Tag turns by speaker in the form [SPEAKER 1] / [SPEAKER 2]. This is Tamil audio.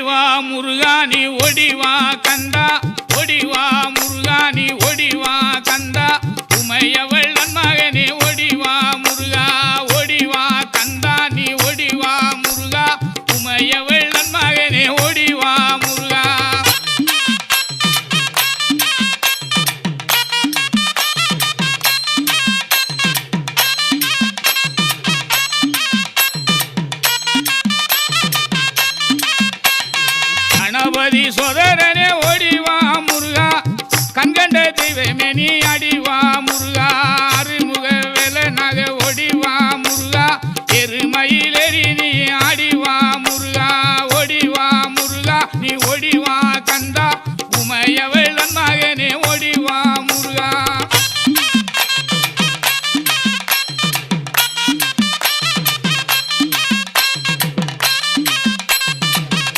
[SPEAKER 1] ஓடிவா முருகா நீ ஓடிவா கந்தா ஓடிவா முருகா நீ ஓடிவா கந்தா உமையவள் நன்மகனே ஓடிவா முருகா ஓடிவா கந்தா நீ ஓடிவா முருகா உமையவள் நன்மகனே ஓடிவா முருகா கணபதி சோதரனே ஓடிவா முருகா கண்கண்ட தெய்வமே நீ அடிவா முருகா அருமுக வேலனாக ஓடிவா முருகா எருமையிலேறி நீ ஆடிவா முருகா ஓடிவா முருகா நீ